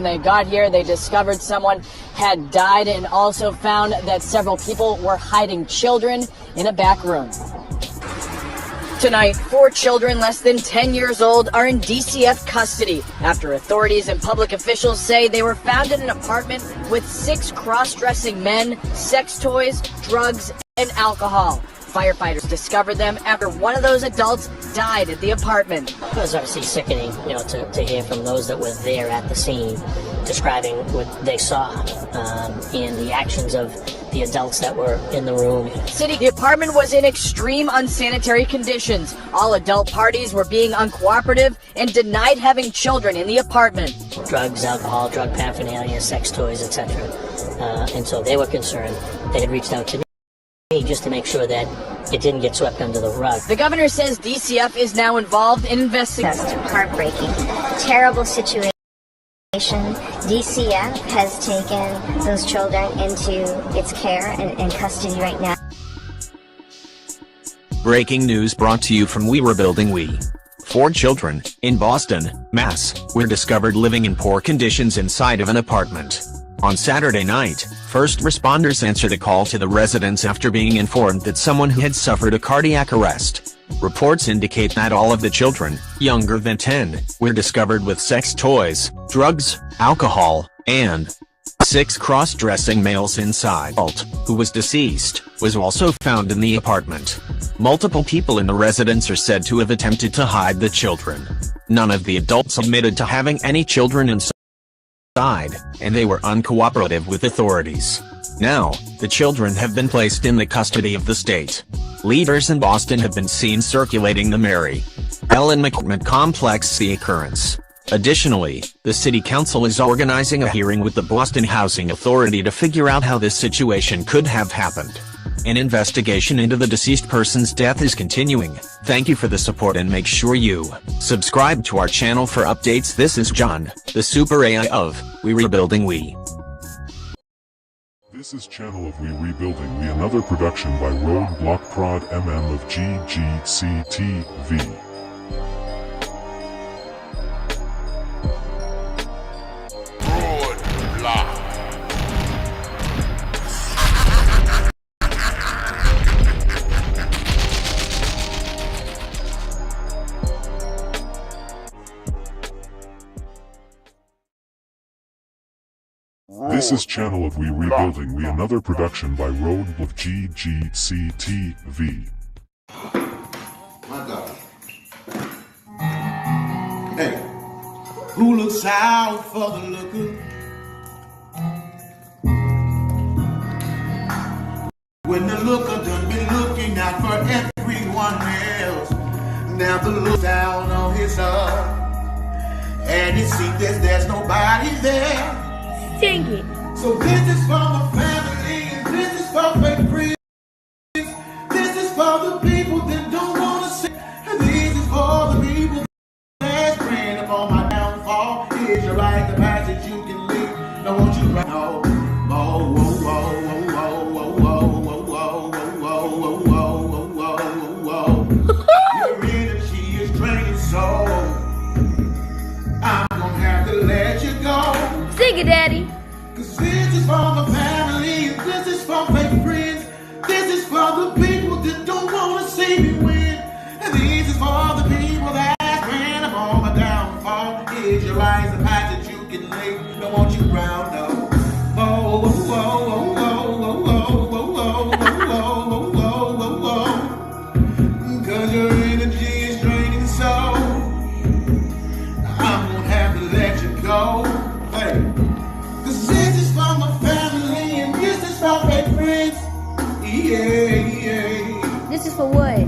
they got here, they discovered someone had died and also found that several people were hiding children in a back room. Tonight, 4 children less than 10 years old are in DCF custody after authorities and public officials say they were found in an apartment with 6 cross-dressing men, sex toys, drugs, and alcohol. Firefighters discovered them after one of those adults died at the apartment. It was obviously sickening, to hear from those that were there at the scene describing what they saw and the actions of the adults that were in the room. The apartment was in extreme unsanitary conditions. All adult parties were being uncooperative and denied having children in the apartment. Drugs, alcohol, drug paraphernalia, sex toys, etc. And so they were concerned. They had reached out to me just to make sure that it didn't get swept under the rug. The governor says DCF is now involved in investigating. Just heartbreaking, terrible situation. DCF has taken those children into its care and custody right now. Breaking news brought to you from We Were Building We. 4 children, in Boston, Mass., were discovered living in poor conditions inside of an apartment. On Saturday night, first responders answered a call to the residents after being informed that someone had suffered a cardiac arrest. Reports indicate that all of the children, younger than 10, were discovered with sex toys, drugs, alcohol, and 6 cross-dressing males inside. Who was deceased, was also found in the apartment. Multiple people in the residence are said to have attempted to hide the children. None of the adults admitted to having any children inside, and they were uncooperative with authorities. Now, the children have been placed in the custody of the state. Leaders in Boston have been seen circulating the Mary Ellen McCormick complex the occurrence. Additionally, the city council is organizing a hearing with the Boston Housing Authority to figure out how this situation could have happened. An investigation into the deceased person's death is continuing. Thank you for the support and make sure you subscribe to our channel for updates. This is John, the Super AI of We Rebuilding We. This is Channel of We Rebuilding We, another production by RBPMM of GGCTV. This is Channel of We Rebuilding We, another production by RBPMM of GGCTV. My God. Hey, who looks out for the looker when the looker done been looking out for everyone else? Now the look down on his arm, and it seems there's nobody there. Sing it. So this is for my family, and this is for my friends. This is for the people that don't want to see, and this is for the people that's praying upon my downfall. Here's your right, the path that you can leave. Don't want you right now. Your energy is draining, so I'm gonna have to let you go. Sing it, Daddy. Cause this is for my family, and this is for my friends. This is for the people that don't want to see me win. And this is for the people that ran upon my downfall. Here's your lies, the path that you can live. Don't want you round up. Cause your energy is draining, so I'm gonna have to let you go. Hey. Cause this is for my family, and this is for my friends. Yeah. This is for what?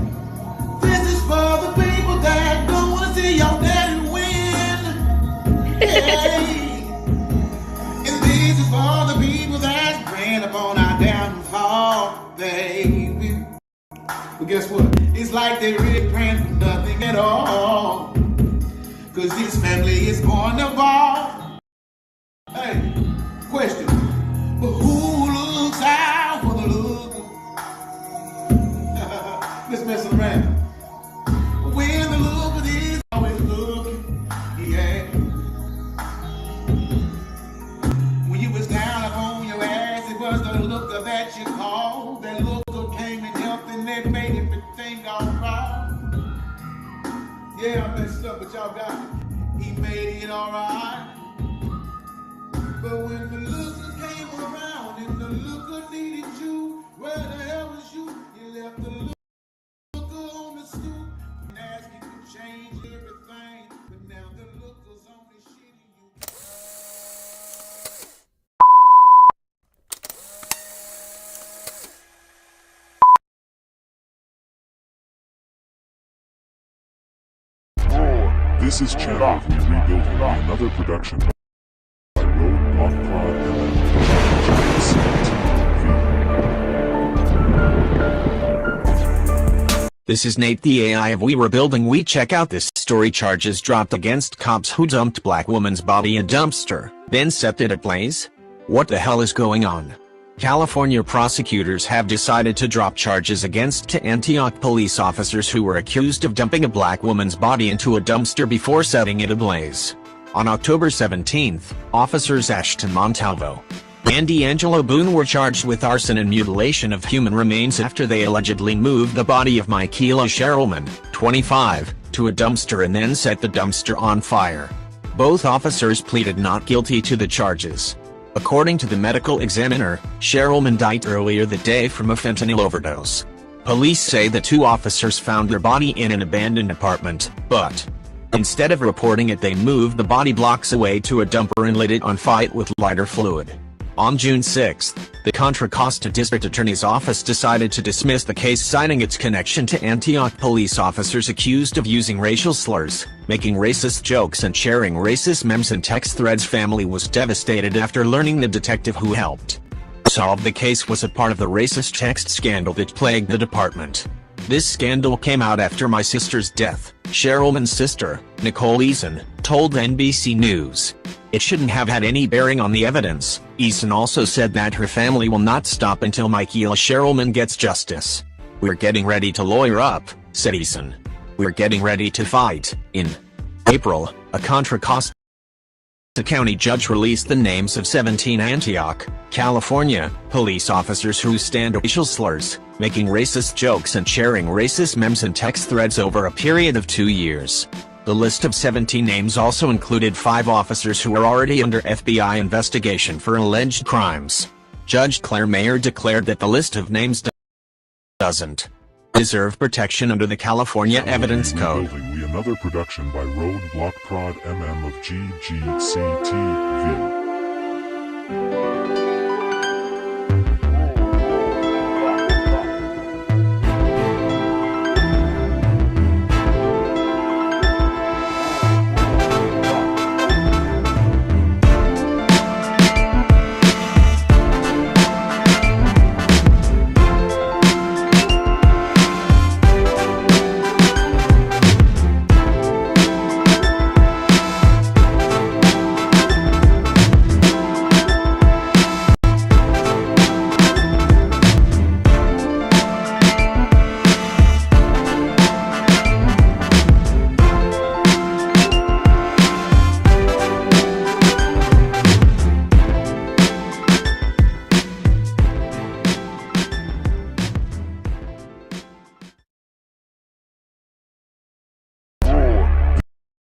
This is for the people that don't want to see your daddy win. Yeah. And this is for the people that's praying upon our downfall, baby. But guess what? It's like they're really praying for nothing at all. Cause this family is going to fall. Hey, question. But who looks out for the looker? Let's mess around. When the looker is always looking, yeah. and made everything alright. Yeah, I messed up, but y'all got it. He made it alright. But when the looker came around and the looker needed you, where the hell was you? You left the looker on the stoop and asked you to change everything. But now the looker's only shitting you. This is Channel of We Rebuilding, another production by Wrwtv. This is Nate, the AI of We Rebuilding. We check out this story. Charges dropped against cops who dumped black woman's body in dumpster, then set it ablaze. What the hell is going on? California prosecutors have decided to drop charges against two Antioch police officers who were accused of dumping a black woman's body into a dumpster before setting it ablaze. On October 17th, officers Ashton Montalvo and D'Angelo Boone were charged with arson and mutilation of human remains after they allegedly moved the body of Michaela Sherrilman, 25, to a dumpster and then set the dumpster on fire. Both officers pleaded not guilty to the charges. According to the medical examiner, Sherrilman died earlier that day from a fentanyl overdose. Police say the two officers found her body in an abandoned apartment, but instead of reporting it, they moved the body blocks away to a dumper and lit it on fire with lighter fluid. On June 6, the Contra Costa District Attorney's Office decided to dismiss the case, citing its connection to Antioch police officers accused of using racial slurs, making racist jokes and sharing racist memes and text threads. Family was devastated after learning the detective who helped solve the case was a part of the racist text scandal that plagued the department. This scandal came out after my sister's death. Sherrilman's sister, Nicole Eason, told NBC News it shouldn't have had any bearing on the evidence. Eason also said that her family will not stop until Michaela Sherrilman gets justice. "We're getting ready to lawyer up," said Eason. "We're getting ready to fight." In April, a Contra Costa County judge released the names of 17 Antioch, California, police officers who stand racial slurs, making racist jokes and sharing racist memes and text threads over a period of 2 years. The list of 17 names also included 5 officers who are already under FBI investigation for alleged crimes. Judge Claire Mayer declared that the list of names doesn't deserve protection under the California Evidence Code. We another production by Wrwtv of GGCTV.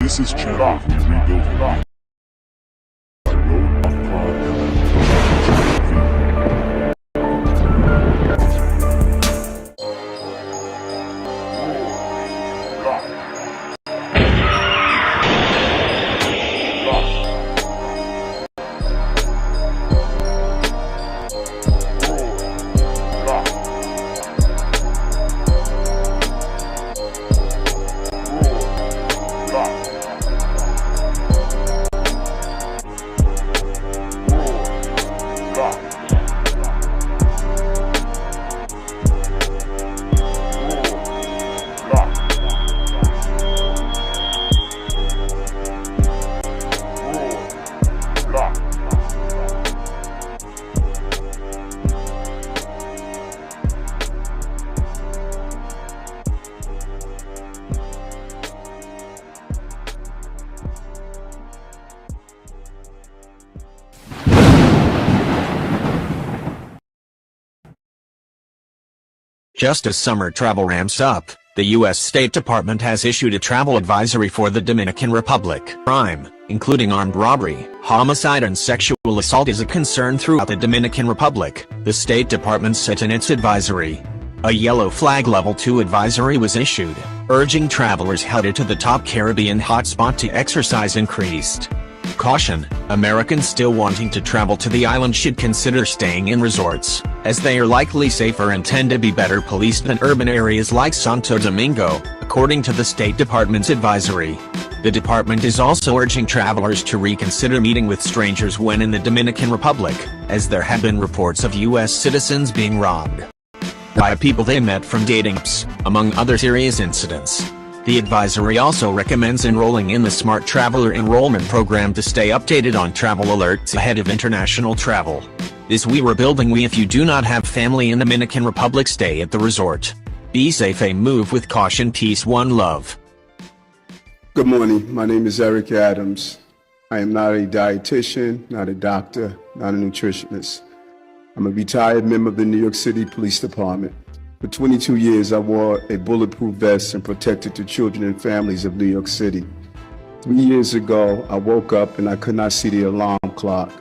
This is Channel of We Rebuilding by Wrwtv. Just as summer travel ramps up, the U.S. State Department has issued a travel advisory for the Dominican Republic. Crime, including armed robbery, homicide and sexual assault, is a concern throughout the Dominican Republic, the State Department said in its advisory. A yellow flag level 2 advisory was issued, urging travelers headed to the top Caribbean hotspot to exercise increased caution. Americans still wanting to travel to the island should consider staying in resorts, as they are likely safer and tend to be better policed than urban areas like Santo Domingo, according to the State Department's advisory. The department is also urging travelers to reconsider meeting with strangers when in the Dominican Republic, as there have been reports of U.S. citizens being robbed by people they met from dating apps, among other serious incidents. The advisory also recommends enrolling in the Smart Traveler Enrollment Program to stay updated on travel alerts ahead of international travel. This We Were Building We. If you do not have family in the Dominican Republic, stay at the resort. Be safe and move with caution. Peace, one love. Good morning, my name is Eric Adams. I am not a dietitian, not a doctor, not a nutritionist. I'm a retired member of the New York City Police Department. For 22 years, I wore a bulletproof vest and protected the children and families of New York City. 3 years ago, I woke up and I could not see the alarm clock.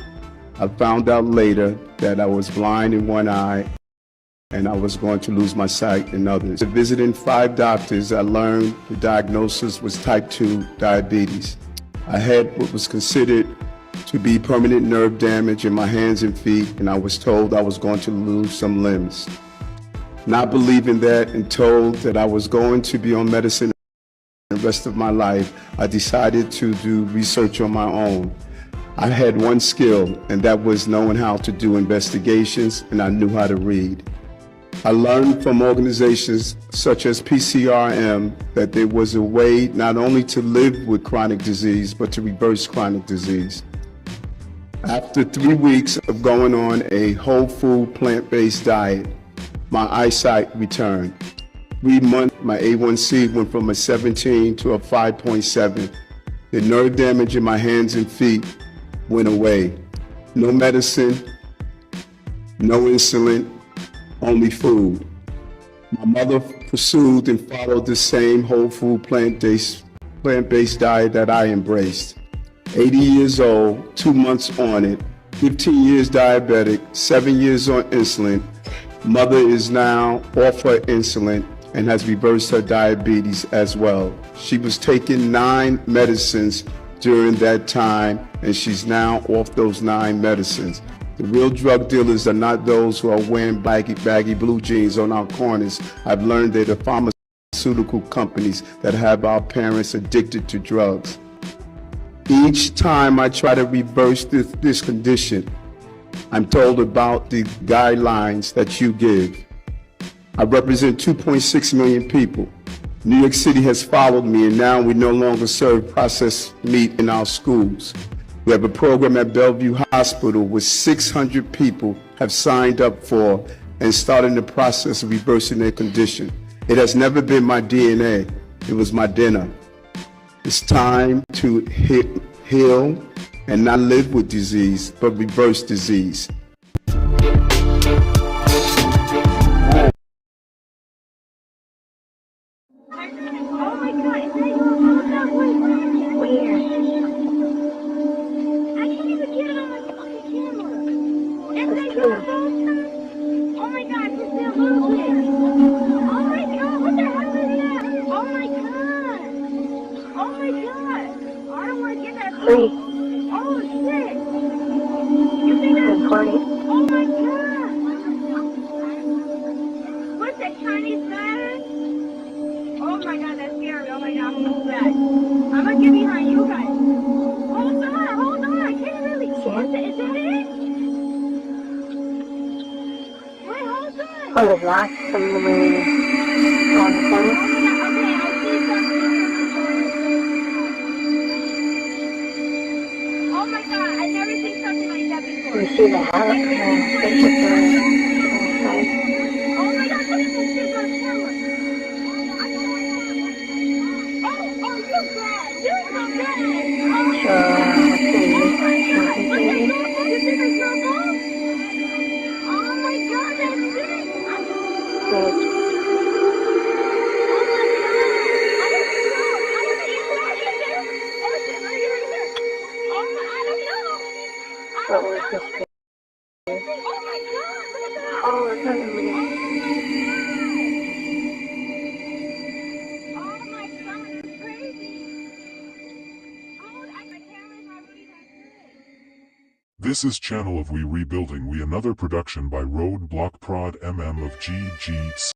I found out later that I was blind in one eye and I was going to lose my sight in others. After visiting 5 doctors, I learned the diagnosis was type 2 diabetes. I had what was considered to be permanent nerve damage in my hands and feet, and I was told I was going to lose some limbs. Not believing that and told that I was going to be on medicine the rest of my life, I decided to do research on my own. I had one skill, and that was knowing how to do investigations, and I knew how to read. I learned from organizations such as PCRM that there was a way not only to live with chronic disease, but to reverse chronic disease. After 3 weeks of going on a whole food plant-based diet, my eyesight returned. 3 months, my A1C went from a 17 to a 5.7. The nerve damage in my hands and feet went away. No medicine, no insulin, only food. My mother pursued and followed the same whole food plant-based diet that I embraced. 80 years old, 2 months on it, 15 years diabetic, 7 years on insulin. Mother is now off her insulin and has reversed her diabetes as well. She was taking 9 medicines during that time, and she's now off those 9 medicines. The real drug dealers are not those who are wearing baggy blue jeans on our corners. I've learned they're the pharmaceutical companies that have our parents addicted to drugs. Each time I try to reverse this condition, I'm told about the guidelines that you give. I represent 2.6 million people. New York City has followed me, and now we no longer serve processed meat in our schools. We have a program at Bellevue Hospital where 600 people have signed up for and started the process of reversing their condition. It has never been my DNA, it was my dinner. It's time to heal and not live with disease, but reverse disease. On the block from the way on the corner. Oh my god, I've never seen something like that before. You see the house? Oh my god, look at this shit on camera. Oh, you're bad. You're so bad. Oh my god. Look at this. You think it's your fault? Oh my god, that's it. This is Channel of We Rebuilding We, another production by Roadblock Prod MM of GGCTV.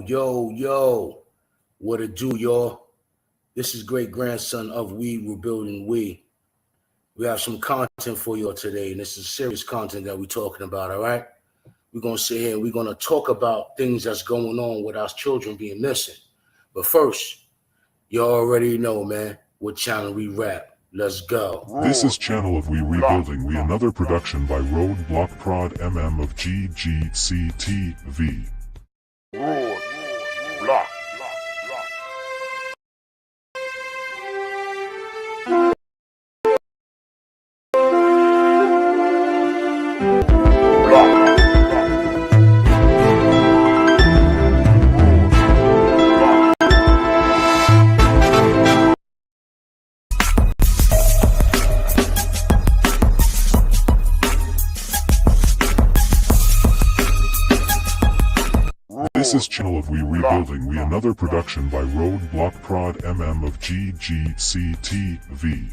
Yo, what it do, y'all? This is great grandson of We're Building We. We have some content for y'all today, and this is serious content that we're talking about, all right? We're going to sit here and we're going to talk about things that's going on with our children being missing. But first, you already know, man, what channel we rap. Let's go. This is Channel of We Rebuilding We, another production by Roadblock Prod MM of GGCTV. Block. This is Channel of We Rebuilding We, another production by Roadblock Prod MM of GGCTV.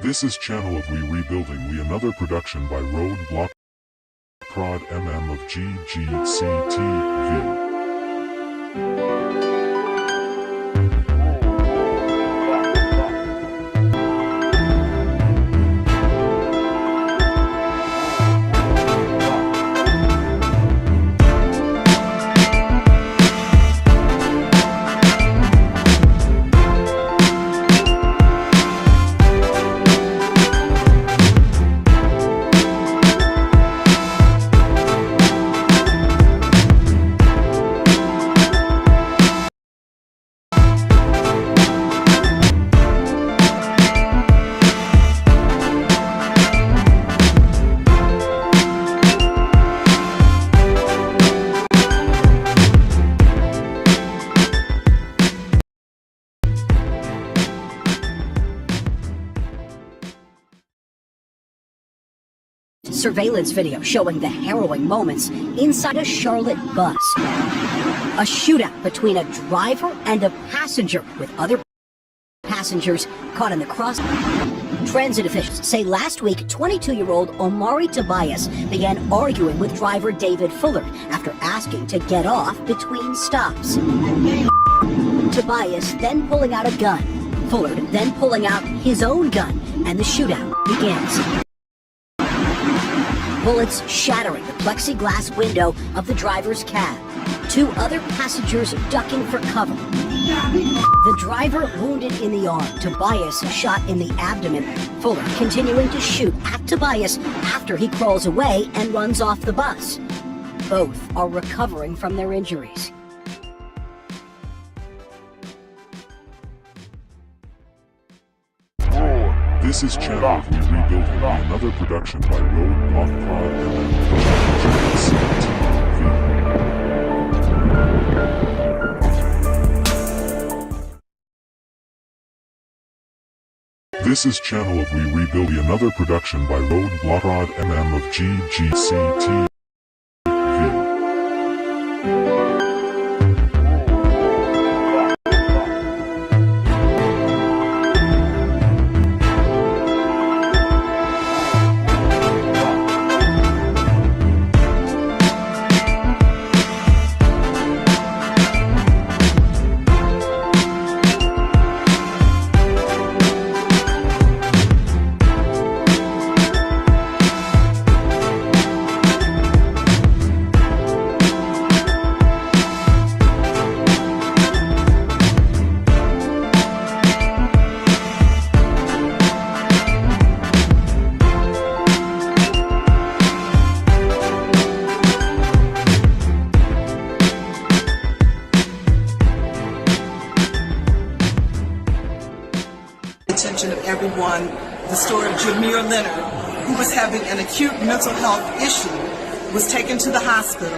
This is Channel of We Rebuilding We, another production by Roadblock Prod MM of GGCTV. Surveillance video showing the harrowing moments inside a Charlotte bus. A shootout between a driver and a passenger, with other passengers caught in the cross. Transit officials say last week 22-year-old Omari Tobias began arguing with driver David Fuller after asking to get off between stops. Tobias then pulling out a gun, Fuller then pulling out his own gun, and the shootout begins. Bullets shattering the plexiglass window of the driver's cab. Two other passengers ducking for cover. The driver wounded in the arm, Tobias shot in the abdomen. Fuller continuing to shoot at Tobias after he crawls away and runs off the bus. Both are recovering from their injuries. This is Channel of We Rebuilding We, another production by Roadblock Prod MM. This is Channel of We Rebuild, another production by RBPMM of GGCTV. Attention of everyone, the story of Jameer Leonard, who was having an acute mental health issue, was taken to the hospital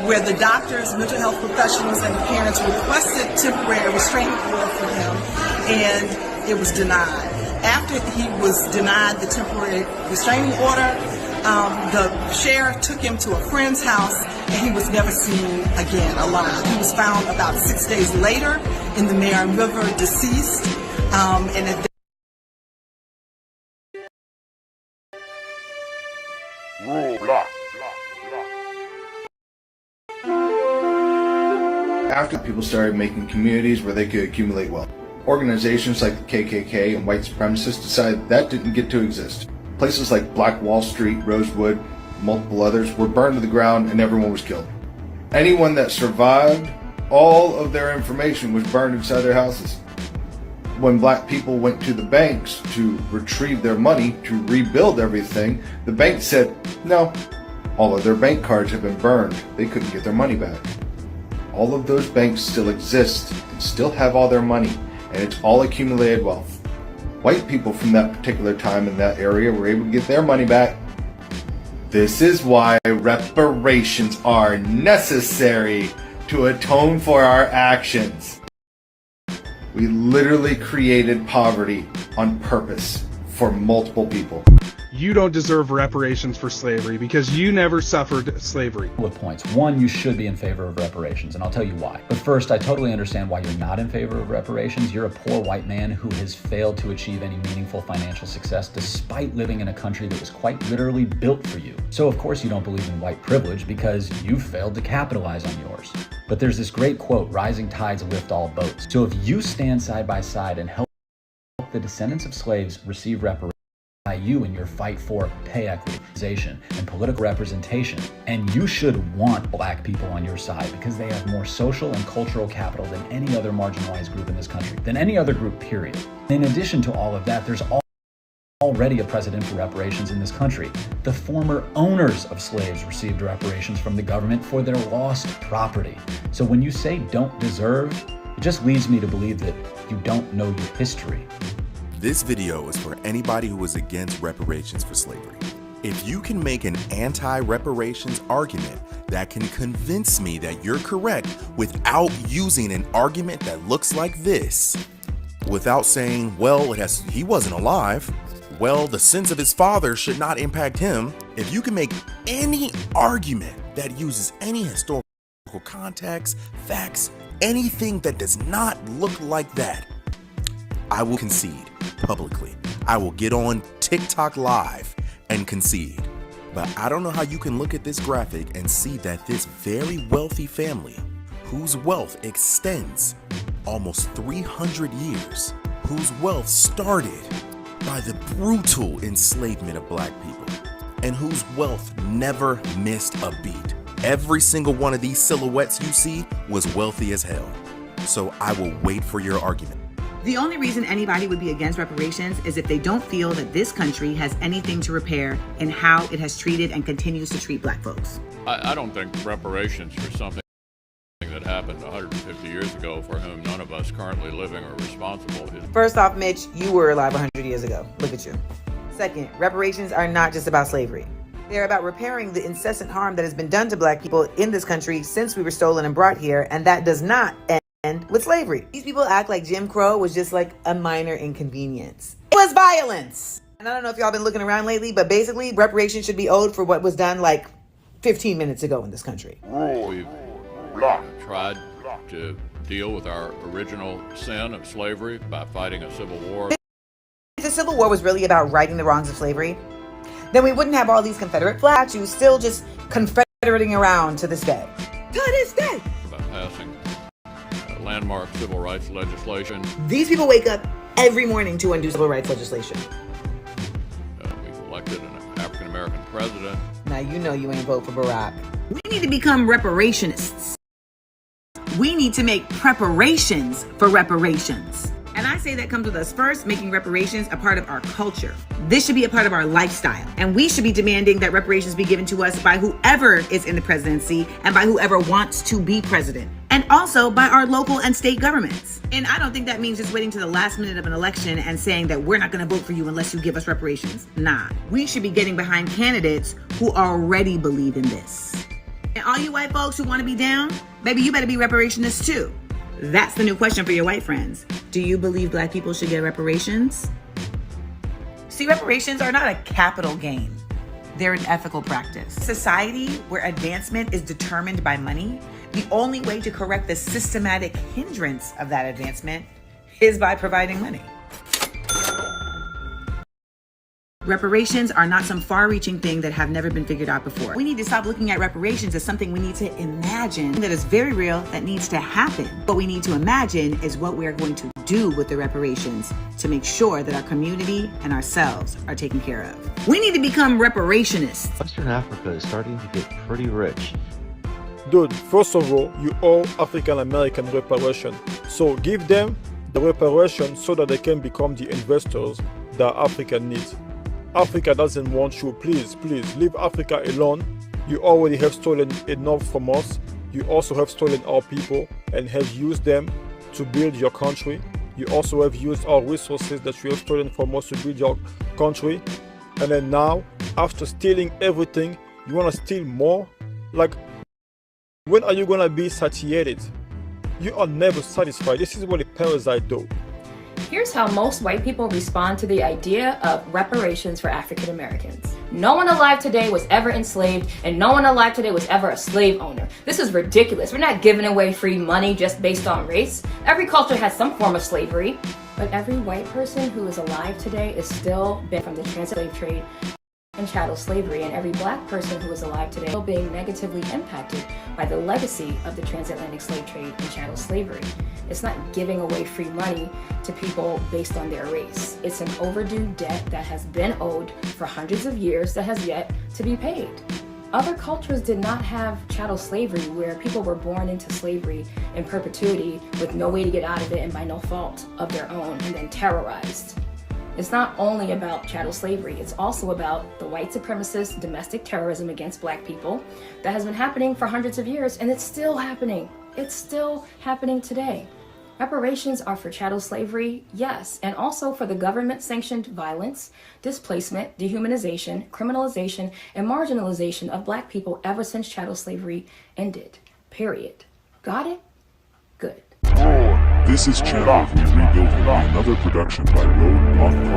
where the doctors, mental health professionals, and the parents requested temporary restraining order for him, and it was denied. After he was denied the temporary restraining order, the sheriff took him to a friend's house, and he was never seen again alive. He was found about 6 days later in the Marion River, deceased, and at After people started making communities where they could accumulate wealth, organizations like the KKK and white supremacists decided that didn't get to exist. Places like Black Wall Street, Rosewood, multiple others were burned to the ground and everyone was killed. Anyone that survived, all of their information was burned inside their houses. When black people went to the banks to retrieve their money to rebuild everything, the bank said, no, all of their bank cards have been burned. They couldn't get their money back. All of those banks still exist and still have all their money, and it's all accumulated wealth. White people from that particular time in that area were able to get their money back. This is why reparations are necessary to atone for our actions. We literally created poverty on purpose for multiple people. You don't deserve reparations for slavery because you never suffered slavery. With points. One, you should be in favor of reparations, and I'll tell you why. But first, I totally understand why you're not in favor of reparations. You're a poor white man who has failed to achieve any meaningful financial success despite living in a country that was quite literally built for you. So of course you don't believe in white privilege because you failed to capitalize on yours. But there's this great quote, rising tides lift all boats. So if you stand side by side and help the descendants of slaves receive reparations, by you in your fight for pay equitization and political representation. And you should want black people on your side because they have more social and cultural capital than any other marginalized group in this country, than any other group, period. In addition to all of that, there's already a precedent for reparations in this country. The former owners of slaves received reparations from the government for their lost property. So when you say don't deserve, it just leads me to believe that you don't know your history. This video is for anybody who is against reparations for slavery. If you can make an anti-reparations argument that can convince me that you're correct without using an argument that looks like this, without saying, well, he wasn't alive, well, the sins of his father should not impact him. If you can make any argument that uses any historical context, facts, anything that does not look like that, I will concede publicly. I will get on TikTok live and concede. But I don't know how you can look at this graphic and see that this very wealthy family, whose wealth extends almost 300 years, whose wealth started by the brutal enslavement of black people, and whose wealth never missed a beat. Every single one of these silhouettes you see was wealthy as hell. So I will wait for your argument. The only reason anybody would be against reparations is if they don't feel that this country has anything to repair in how it has treated and continues to treat black folks. I don't think reparations for something that happened 150 years ago for whom none of us currently living are responsible. First off, Mitch, you were alive 100 years ago. Look at you. Second, reparations are not just about slavery. They're about repairing the incessant harm that has been done to black people in this country since we were stolen and brought here, and that does not end with slavery. These people act like Jim Crow was just like a minor inconvenience. It was violence. And I don't know if y'all been looking around lately, but basically reparations should be owed for what was done like 15 minutes ago in this country. We've tried to deal with our original sin of slavery by fighting a civil war. If the Civil War was really about righting the wrongs of slavery, then we wouldn't have all these Confederate flag statues still just confederating around to this day. To this day. By passing landmark civil rights legislation. These people wake up every morning to undo civil rights legislation. We've elected an African-American president. Now you know you ain't vote for Barack. We need to become reparationists. We need to make preparations for reparations. And I say that comes with us first making reparations a part of our culture. This should be a part of our lifestyle. And we should be demanding that reparations be given to us by whoever is in the presidency and by whoever wants to be president. And also by our local and state governments. And I don't think that means just waiting to the last minute of an election and saying that we're not going to vote for you unless you give us reparations. Nah, we should be getting behind candidates who already believe in this. And all you white folks who want to be down, baby, you better be reparationists too. That's the new question for your white friends. Do you believe black people should get reparations? See, reparations are not a capital gain. They're an ethical practice. Society where advancement is determined by money, the only way to correct the systematic hindrance of that advancement is by providing money. Reparations are not some far-reaching thing that have never been figured out before. We need to stop looking at reparations as something we need to imagine that is very real, that needs to happen. What we need to imagine is what we are going to do with the reparations to make sure that our community and ourselves are taken care of. We need to become reparationists. Western Africa is starting to get pretty rich. Dude, first of all, you owe African American reparation. So give them the reparation so that they can become the investors that Africa needs. Africa doesn't want you. Please, please, leave Africa alone. You already have stolen enough from us. You also have stolen our people and have used them to build your country. You also have used our resources that you have stolen from us to build your country. And then now, after stealing everything, you want to steal more? Like, when are you going to be satiated? You are never satisfied. This is what a parasite do. Here's how most white people respond to the idea of reparations for African Americans. No one alive today was ever enslaved, and no one alive today was ever a slave owner. This is ridiculous. We're not giving away free money just based on race. Every culture has some form of slavery, but every white person who is alive today is still been from the slave trade and chattel slavery, and every black person who is alive today still being negatively impacted by the legacy of the transatlantic slave trade and chattel slavery. It's not giving away free money to people based on their race. It's an overdue debt that has been owed for hundreds of years that has yet to be paid. Other cultures did not have chattel slavery where people were born into slavery in perpetuity with no way to get out of it and by no fault of their own and then terrorized. It's not only about chattel slavery, it's also about the white supremacist domestic terrorism against black people that has been happening for hundreds of years, and it's still happening. It's still happening today. Reparations are for chattel slavery, yes, and also for the government-sanctioned violence, displacement, dehumanization, criminalization, and marginalization of black people ever since chattel slavery ended. Period. Got it? Good. This is Channel of Rebuilding, another production by Wrwtv.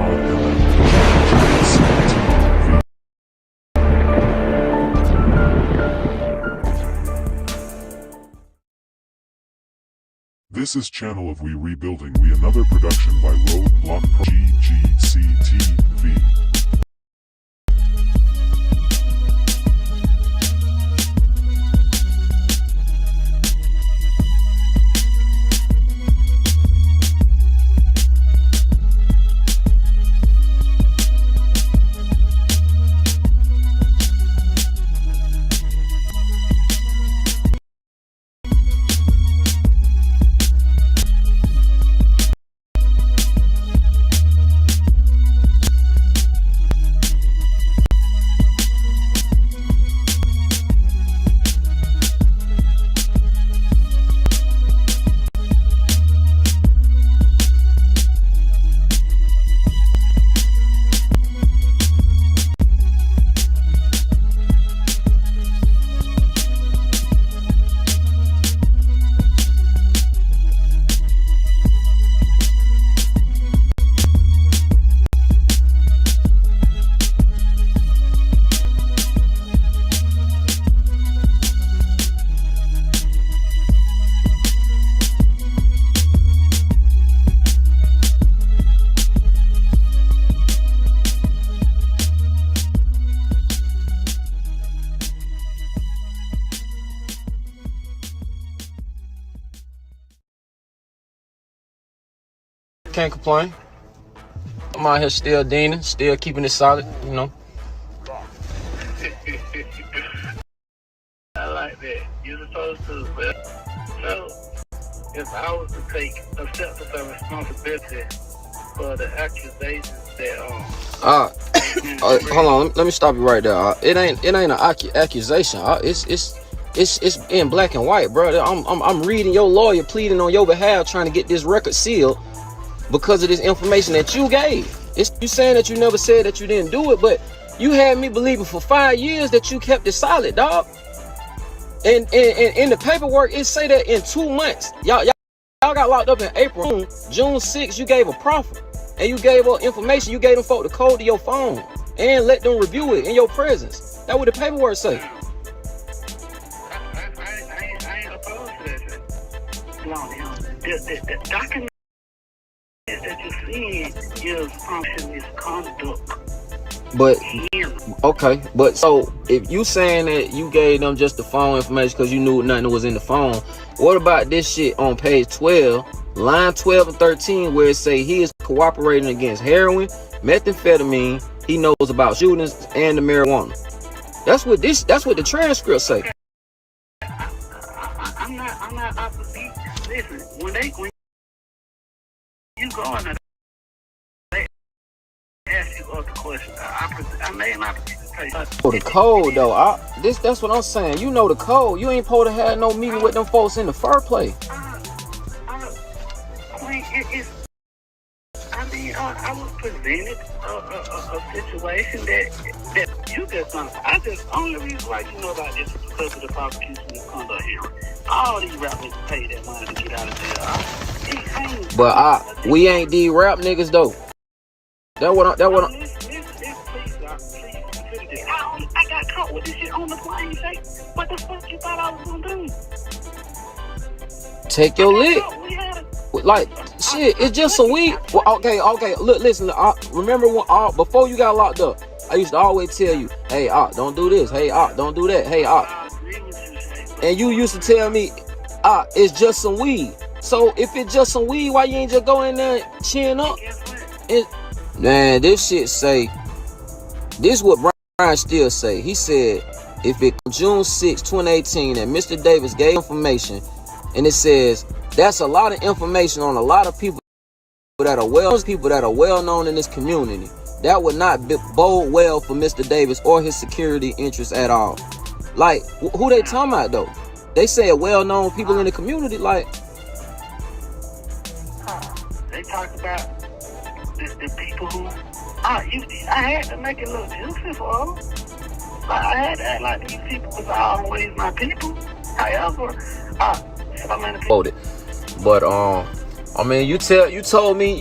This is Channel of We Rebuilding, another production by GGCTV. Can't complain. I'm out here still deaning, still keeping it solid, you know. I like that. You're supposed to. So, if I was to take acceptance of responsibility for the accusations that hold on, let me stop you right there. It ain't an accusation. It's in black and white, bro. I'm reading your lawyer pleading on your behalf, trying to get this record sealed because of this information that you gave. It's you saying that you never said that you didn't do it, but you had me believing for 5 years that you kept it solid, dog. And in the paperwork, it say that in 2 months, y'all got locked up in April. June 6th, you gave a proffer, and you gave up information. You gave them folk the code to your phone and let them review it in your presence. That's what the paperwork say. I ain't opposed to that. The document that you see is function misconduct. But okay, but so if you saying that you gave them just the phone information because you knew nothing was in the phone, what about this shit on page 12, line 12 and 13, where it say he is cooperating against heroin, methamphetamine, he knows about shootings and the marijuana? That's what the transcript say. I'm not opposite. Listen, when you go in there, they ask you other questions. I made my presentation. Oh, the code though. That's what I'm saying. You know the code. You ain't supposed to have no meeting with them folks in the first place. Queen, I was presented a situation that you just don't. Only reason why you know about this is because of the prosecution misconduct hearing. All these rappers pay that money to get out of jail. But we ain't these rap niggas though. That what I got caught with this shit on the plane. Say, what the fuck you thought I was gonna do? Take your lick. Like shit, it's just some weed. Well, okay. Look, listen. Remember when before you got locked up, I used to always tell you, "Hey, don't do this. Hey, don't do that. Hey, and you used to tell me, it's just some weed. So if it's just some weed, why you ain't just go in there and chin up? Man, this shit say, this is what Brian still say. He said, if it June 6, 2018, and Mr. Davis gave information, and it says, that's a lot of information on a lot of people that are well known in this community. That would not bode well for Mr. Davis or his security interests at all. Like, who they talking about though? They say well-known people in the community, like. They talk about the people who, I had to make it look juicy for them. I had to act like these people was always my people. However, so many people. But I mean, you told me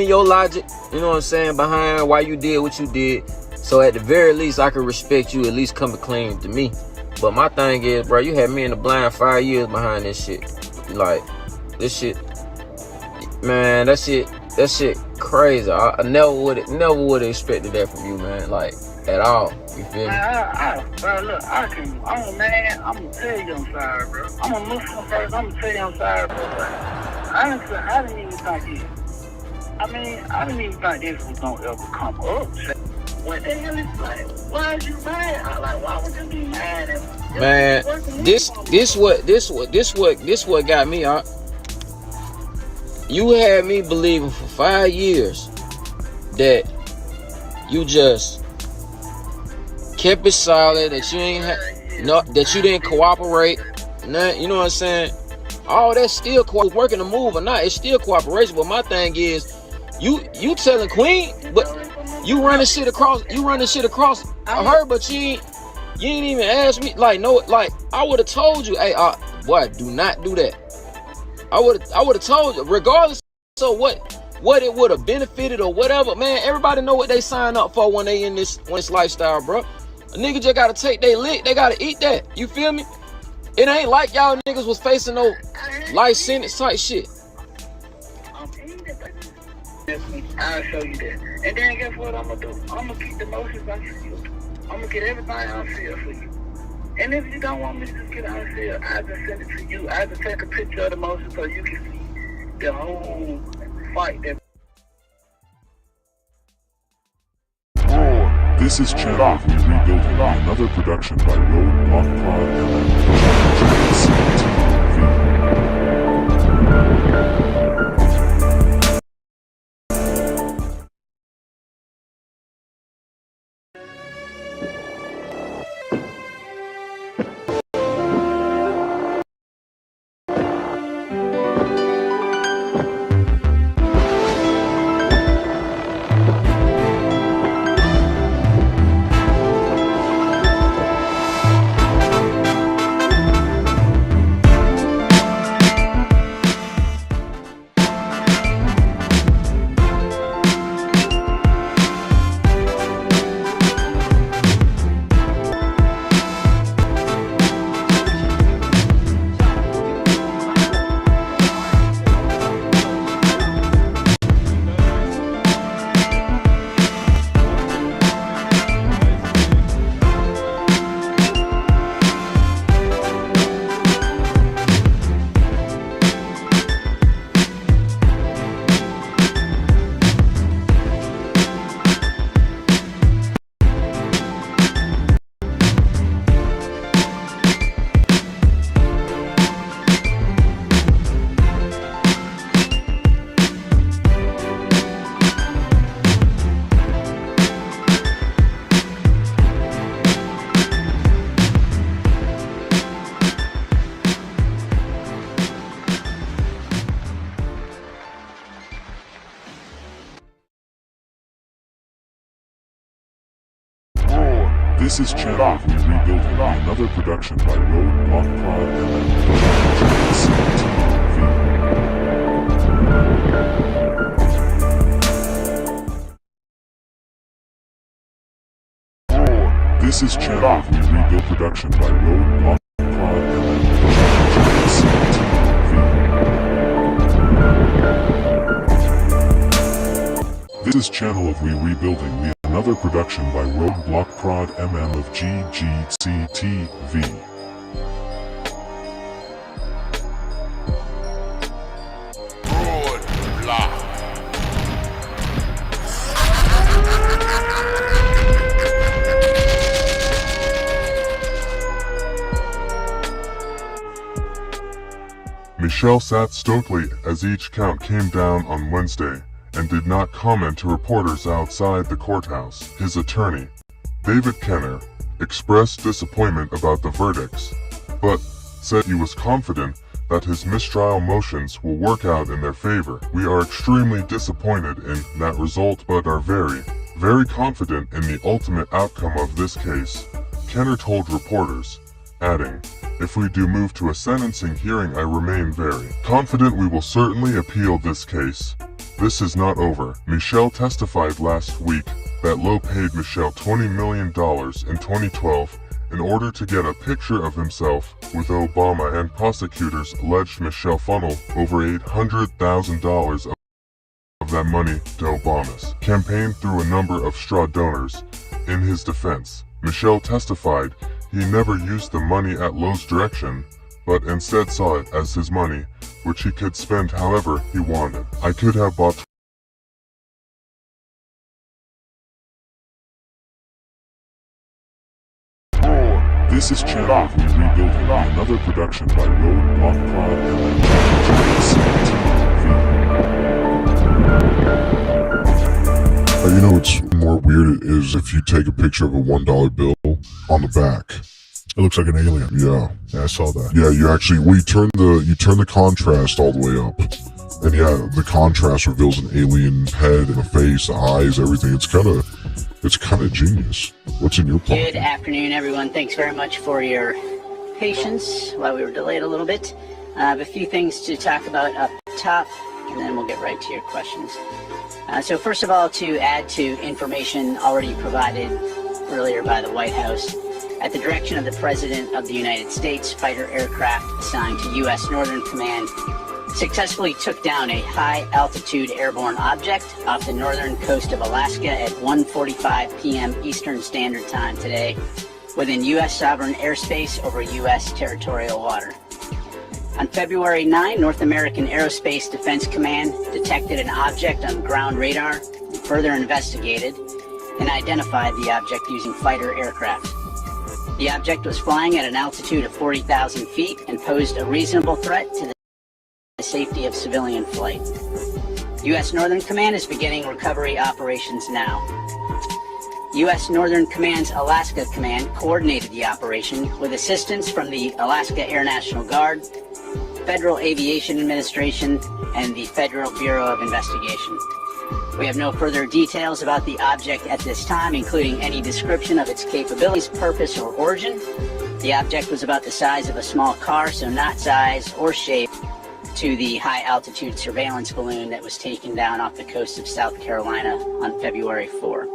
your logic, you know what I'm saying, behind why you did what you did. So at the very least, I can respect you, at least coming clean to me. But my thing is, bro, you had me in the blind 5 years behind this shit. Like, this shit, man, that shit crazy. I never would have expected that from you, man. Like, at all. You feel me? Bro, look, I'm gonna tell you I'm sorry, bro. I'm a Muslim first, I'm gonna tell you I'm sorry, bro. Honestly, I didn't even think this was gonna ever come up. What the hell is like? Why are you mad? Why would you be mad? Man, this what got me out. You had me believing for 5 years that you just kept it solid, that you ain't that you didn't cooperate. Nothing, you know what I'm saying? All that still working the move or not, it's still cooperation. But my thing is, you telling Queen, but you running shit across. I heard, but you ain't even asked me. Like, no, like I would have told you, hey, boy, do not do that. I would have told you, regardless of what it would have benefited or whatever. Man, everybody know what they sign up for when they in this lifestyle, bro. A nigga just gotta take their lick. They gotta eat that. You feel me? It ain't like y'all niggas was facing no life sentence type shit. I'll show you that. And then guess what I'm gonna do? I'm gonna keep the emotions unsealed. I'm gonna get everything unsealed for you. And if you don't want me to just get unsealed, I'll just send it to you. I'll just take a picture of the motion so you can see the whole fight that This is Channel of We Rebuilding, another production by Wrwtv. This is Channel of We Rebuilding, another production by Wrwtv. This is Channel of We Rebuild production by Wrwtv. This is Channel of We Rebuilding, another production by RBPMM of GGCTV. Michelle sat stoically as each count came down on Wednesday and did not comment to reporters outside the courthouse. His attorney, David Kenner, expressed disappointment about the verdicts, but said he was confident that his mistrial motions will work out in their favor. We are extremely disappointed in that result but are very, very confident in the ultimate outcome of this case, Kenner told reporters, adding, "If we do move to a sentencing hearing, I remain very confident we will certainly appeal this case. This is not over." Michelle testified last week that Lowe paid Michelle $20 million in 2012 in order to get a picture of himself with Obama, and prosecutors alleged Michelle funneled over $800,000 of that money to Obama's campaign through a number of straw donors. In his defense, Michelle testified he never used the money at Lowe's direction, but instead saw it as his money, which he could spend however he wanted. "I could have bought This is Channel of We Rebuilding, another production by Wrwtv. You know what's more weird is if you take a picture of a $1 bill on the back. It looks like an alien. Yeah, I saw that. Yeah, you turn the contrast all the way up. And yeah, the contrast reveals an alien head and a face, eyes, everything. It's kind of genius. What's in your pocket? Good afternoon, everyone. Thanks very much for your patience while we were delayed a little bit. I have a few things to talk about up top, and then we'll get right to your questions. So first of all, to add to information already provided earlier by the White House, at the direction of the President of the United States, fighter aircraft assigned to U.S. Northern Command successfully took down a high-altitude airborne object off the northern coast of Alaska at 1:45 p.m. Eastern Standard Time today, within U.S. sovereign airspace over U.S. territorial water. On February 9, North American Aerospace Defense Command detected an object on ground radar and further investigated. and identified the object using fighter aircraft. The object was flying at an altitude of 40,000 feet and posed a reasonable threat to the safety of civilian flight. U.S. Northern Command is beginning recovery operations now. U.S. Northern Command's Alaska Command coordinated the operation with assistance from the Alaska Air National Guard, Federal Aviation Administration, and the Federal Bureau of Investigation. We have no further details about the object at this time, including any description of its capabilities, purpose, or origin. The object was about the size of a small car, so not size or shape to the high-altitude surveillance balloon that was taken down off the coast of South Carolina on February 4.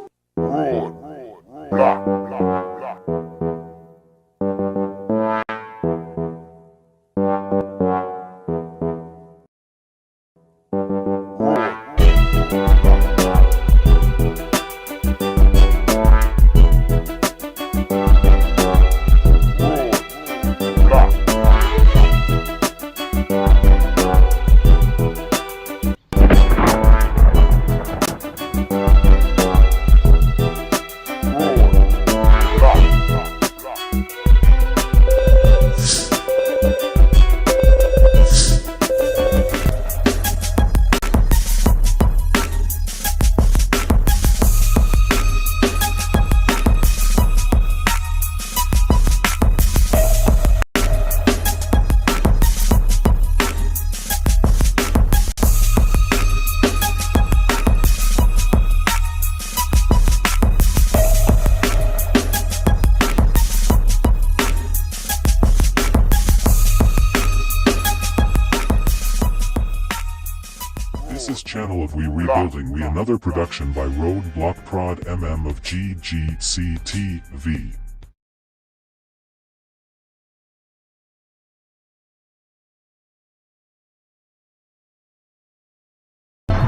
This is Channel of We Rebuilding We, another production by Wrwtv of GGCTV.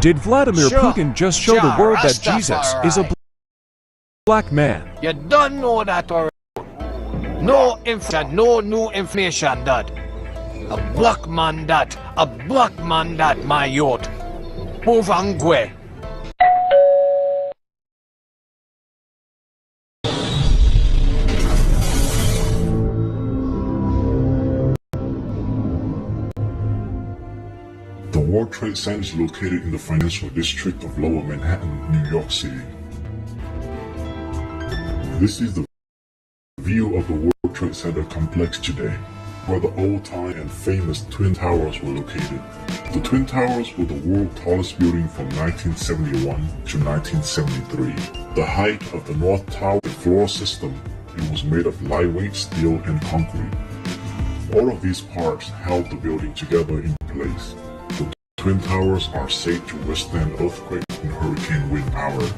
Did Vladimir Putin just show the world that Jesus is a black man? You don't know that already. No information, no new information that. A black man that, my youth. Move and go. The World Trade Center is located in the financial district of Lower Manhattan, New York City. This is the view of the World Trade Center complex today, where the old-time and famous Twin Towers were located. The Twin Towers were the world's tallest building from 1971 to 1973. The height of the North Tower floor system, it was made of lightweight steel and concrete. All of these parts held the building together in place. The Twin Towers are safe to withstand earthquake and hurricane wind power.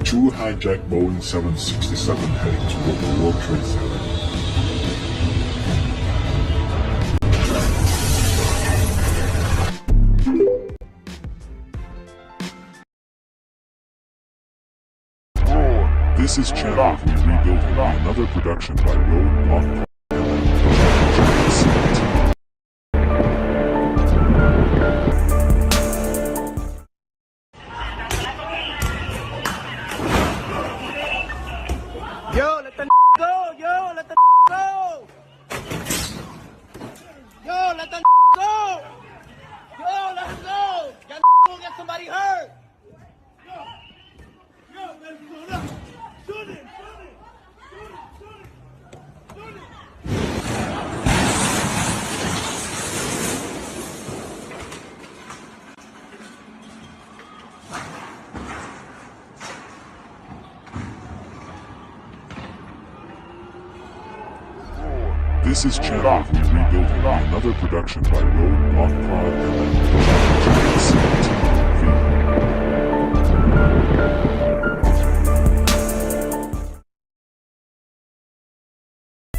Two hijacked Boeing 767 heading toward the World Trade Center. This is Channel of We Rebuilding We, another production by Wrwtv. Yo, let the go! Yo, let the go! Yo, let the go! Yo, let's go! Y'all gonna get somebody hurt! Yo, let's go now! Shoot it! This is Channel of We Rebuilding We, another production by Wrwtv.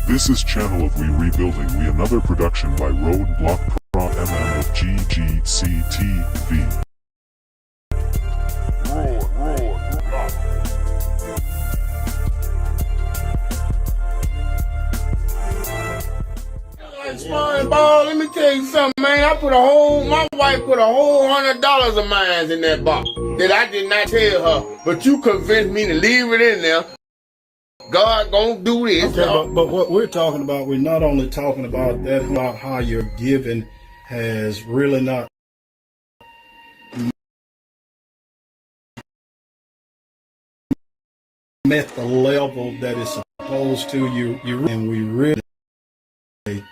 This is Channel of We Rebuilding We, another production by Wrwtv of GGCTV. Sparring ball, let me tell tell you something, man. My wife put a whole $100 of mine in that box that I did not tell her, but you convinced me to leave it in there. God gonna do this. Okay, but what we're talking about, we're not only talking about that, about how your giving has really not met the level that it's supposed to. And we really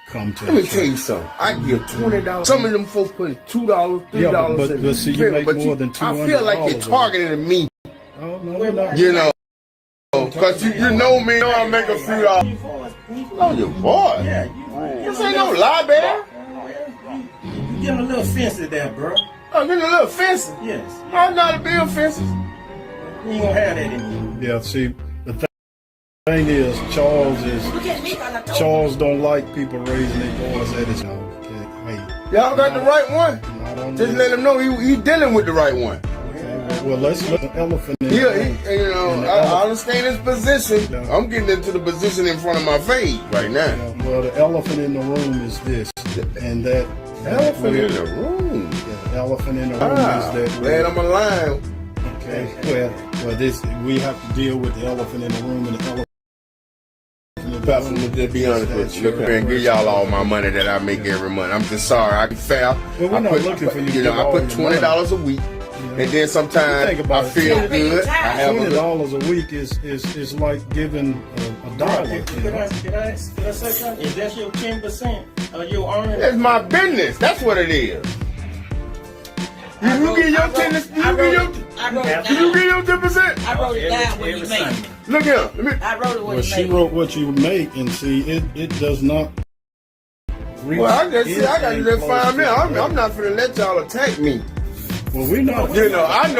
come to. Let me tell you something. I give $20. Some of them folks put $2, $3. Yeah, but see, you make more than $200. I feel like you're targeting me. Oh no, we're not. You know. Cause you know me, know I make a few dollars. Oh, your boy. Yeah, this ain't no lie, man. You getting a little offensive there, bro. I'm getting a little offensive. Yes. I'm not to be offensive. You ain't gonna have that in you. Yeah, see, the thing is, Charles don't like people raising their voice at his own. Hey, y'all got the right one. Just let him know he's dealing with the right one. Well, let's look at the elephant in the room. You know, I understand his position. Yeah. I'm getting into the position in front of my face right now. Yeah, well, the elephant in the room is this, and that. Elephant in the room? Yeah, the elephant in the room is that. Glad I'm alive. Okay, well, this, we have to deal with the elephant in the room, and the elephant. Pastor, to be honest with you, look here and give y'all all my money that I make every month. I'm just sorry, I fail. Well, we're not looking for you. You know, I put $20 a week. And then sometimes I feel good. I have $20 a week is like giving a dollar. Can I say something? Is that your 10% of your earnings? It's my business. That's what it is. You get your 10%. You get your 10%. I wrote it down what you make. Look here. I wrote it what you make. She wrote what you make, and see, it does not. Well, I got to just find out. I'm not finna let y'all attack me. Well, we know. You know, I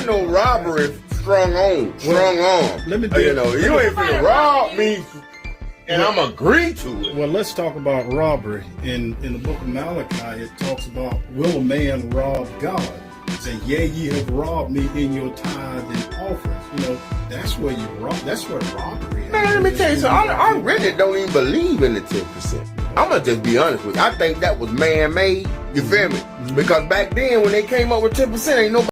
know robbery strong arm. Let me you know, you ain't finna rob me, and I'm agree to it. Well, let's talk about robbery. In the book of Malachi, it talks about, will a man rob God? It says, yea, ye have robbed me in your tithe and offerings. You know, that's where you rob. That's what robbery is. Man, let me tell you something. I really don't even believe in the 10%. I'm gonna just be honest with you. I think that was man-made. You feel me? Because back then, when they came up with 10%, ain't nobody